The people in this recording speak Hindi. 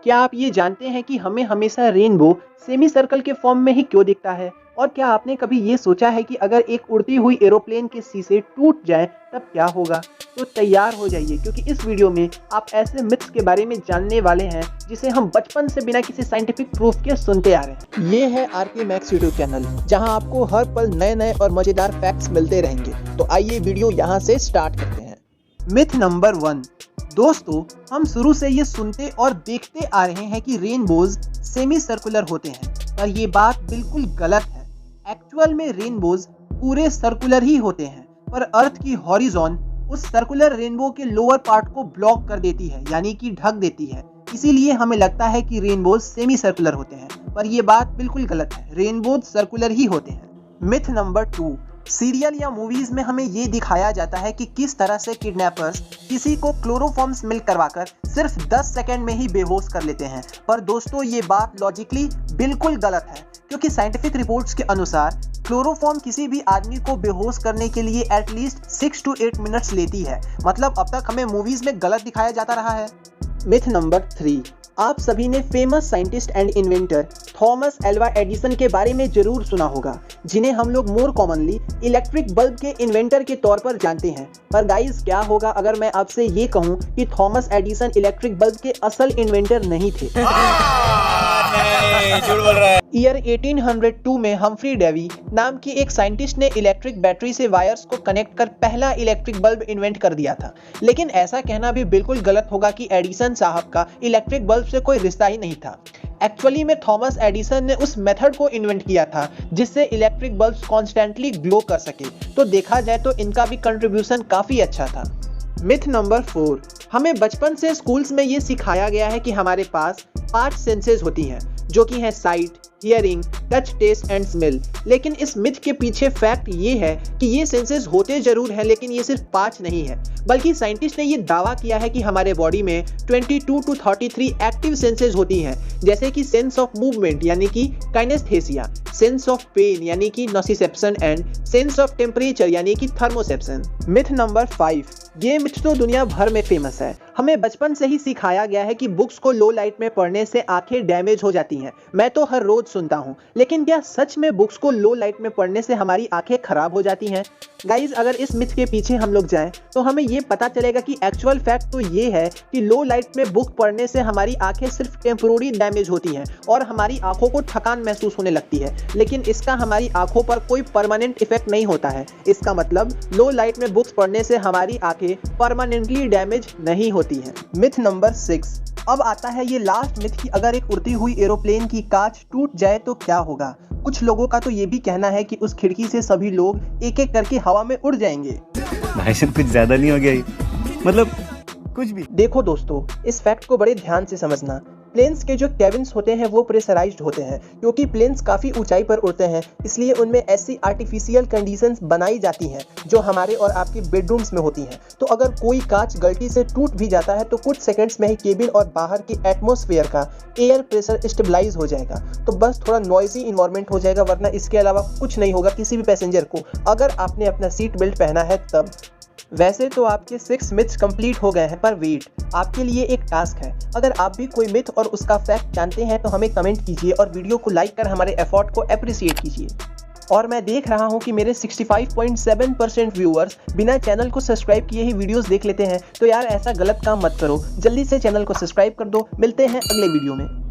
क्या आप ये जानते हैं कि हमें हमेशा रेनबो सेमी सर्कल के फॉर्म में ही क्यों दिखता है? और क्या आपने कभी ये सोचा है कि अगर एक उड़ती हुई एरोप्लेन के शीशे टूट जाए तब क्या होगा? तो तैयार हो जाइए, क्योंकि इस वीडियो में आप ऐसे मिथ्स के बारे में जानने वाले हैं जिसे हम बचपन से बिना किसी साइंटिफिक प्रूफ के सुनते आ रहे हैं। ये है आरके मैक्स यूट्यूब चैनल, जहां आपको हर पल नए नए और मजेदार फैक्ट्स मिलते रहेंगे। तो आइए वीडियो यहां से स्टार्ट करते हैं। Myth number 1। दोस्तों, हम शुरू से ये सुनते और देखते आ रहे हैं कि रेनबोज सेमी सर्कुलर होते हैं, पर ये बात बिल्कुल गलत है। एक्चुअल में रेनबोज पूरे सर्कुलर ही होते हैं, पर अर्थ की हॉरिजॉन उस सर्कुलर रेनबो के लोअर पार्ट को ब्लॉक कर देती है, यानी कि ढक देती है। इसीलिए हमें लगता है कि रेनबोज सेमी सर्कुलर होते हैं, पर यह बात बिल्कुल गलत है। रेनबोज सर्कुलर ही होते हैं। Myth number 2। सीरियल या मूवीज में हमें ये दिखाया जाता है कि किस तरह से किडनैपर्स किसी को क्लोरोफॉर्म मिल्क करवाकर सिर्फ 10 सेकंड में ही बेहोश कर लेते हैं। पर दोस्तों, ये बात लॉजिकली बिल्कुल गलत है, क्योंकि साइंटिफिक रिपोर्ट्स के अनुसार क्लोरोफॉर्म किसी भी आदमी को बेहोश करने के लिए एटलीस्ट 6 to 8 मिनट्स लेती है। मतलब अब तक हमें मूवीज में गलत दिखाया जाता रहा है। Myth number 3। आप सभी ने famous scientist and inventor Thomas Alva Edison के बारे में जरूर सुना होगा, जिन्हें हम लोग मोर कॉमनली इलेक्ट्रिक बल्ब के इन्वेंटर के तौर पर जानते हैं। पर गाइस, क्या होगा अगर मैं आपसे ये कहूं कि थॉमस एडिसन इलेक्ट्रिक बल्ब के असल इन्वेंटर नहीं थे? झूठ बोल रहा है। ईयर 1802 में हम्फ्री डेवी नाम की एक साइंटिस्ट ने इलेक्ट्रिक बैटरी से वायर्स को कनेक्ट कर पहला इलेक्ट्रिक बल्ब इन्वेंट कर दिया था। लेकिन ऐसा कहना भी बिल्कुल गलत होगा कि एडिसन साहब का इलेक्ट्रिक बल्ब से कोई रिश्ता ही नहीं था। एक्चुअली में थॉमस एडिसन ने उस मेथड को इन्वेंट किया था जिससे इलेक्ट्रिक बल्ब्स कॉन्स्टेंटली ग्लो कर सके। तो देखा जाए तो इनका भी कंट्रीब्यूशन काफी अच्छा था। Myth number 4। हमें बचपन से स्कूल्स में ये सिखाया गया है कि हमारे पास 5 सेंसेस होती हैं, जो कि हैं sight, hearing, touch, taste and smell. लेकिन इस मिथ के पीछे फैक्ट ये है कि ये सेंसेस होते जरूर हैं, लेकिन ये सिर्फ 5 नहीं है, बल्कि साइंटिस्ट ने ये दावा किया है कि हमारे बॉडी में 22 to 33 एक्टिव सेंसेस होती हैं, जैसे कि सेंस ऑफ मूवमेंट यानी कि काइनेस्थेसिया, सेंस ऑफ पेन यानी कि नोसिसेप्शन एंड सेंस ऑफ टेम्परेचर यानी कि थर्मोसेप्शन। Myth number 5। ये मिथ तो दुनिया भर में फेमस है। हमें बचपन से ही सिखाया गया है कि बुक्स को लो लाइट में पढ़ने से आंखें डैमेज हो जाती हैं। मैं तो हर रोज सुनता हूँ, लेकिन क्या सच में बुक्स को लो लाइट में पढ़ने से हमारी आंखें खराब हो जाती हैं? गाइज, अगर इस मिथ के पीछे हम लोग जाएं तो हमें ये पता चलेगा कि एक्चुअल फैक्ट तो ये है कि लो लाइट में बुक पढ़ने से हमारी आंखें सिर्फ टेम्पोररी डैमेज होती हैं और हमारी आंखों को थकान महसूस होने लगती है, लेकिन इसका हमारी आंखों पर कोई परमानेंट इफेक्ट नहीं होता है। इसका मतलब लो लाइट में बुक्स पढ़ने से हमारी आंखें परमानेंटली डैमेज नहीं होती हैं। Myth number 6। अब आता है ये लास्ट मिथ कि अगर एक उड़ती हुई एरोप्लेन की कांच टूट जाए तो क्या होगा। कुछ लोगों का तो ये भी कहना है कि उस खिड़की से सभी लोग एक एक करके हवा में उड़ जाएंगे। भाई साहब, कुछ ज्यादा नहीं हो गया ये? मतलब कुछ भी। देखो दोस्तों, इस फैक्ट को बड़े ध्यान से समझना। प्लेन्स के जो केबिन्स होते हैं वो प्रेशराइज्ड होते हैं, क्योंकि प्लेन्स काफ़ी ऊंचाई पर उड़ते हैं, इसलिए उनमें ऐसी आर्टिफिशियल कंडीशंस बनाई जाती हैं जो हमारे और आपके बेडरूम्स में होती हैं। तो अगर कोई कांच गलती से टूट भी जाता है तो कुछ सेकंड्स में ही केबिन और बाहर के एटमॉस्फेयर का एयर प्रेशर स्टेबलाइज हो जाएगा। तो बस थोड़ा नॉइजी इन्वायरमेंट हो जाएगा, वरना इसके अलावा कुछ नहीं होगा किसी भी पैसेंजर को, अगर आपने अपना सीट बेल्ट पहना है तब। वैसे तो आपके 6 मिथ्स कंप्लीट हो गए हैं, पर वेट, आपके लिए एक टास्क है। अगर आप भी कोई मिथ और उसका फैक्ट जानते हैं तो हमें कमेंट कीजिए और वीडियो को लाइक कर हमारे एफर्ट को अप्रिशिएट कीजिए। और मैं देख रहा हूं कि मेरे 65.7% व्यूअर्स बिना चैनल को सब्सक्राइब किए ही वीडियोस देख लेते हैं। तो यार, ऐसा गलत काम मत करो, जल्दी से चैनल को सब्सक्राइब कर दो। मिलते हैं अगले वीडियो में।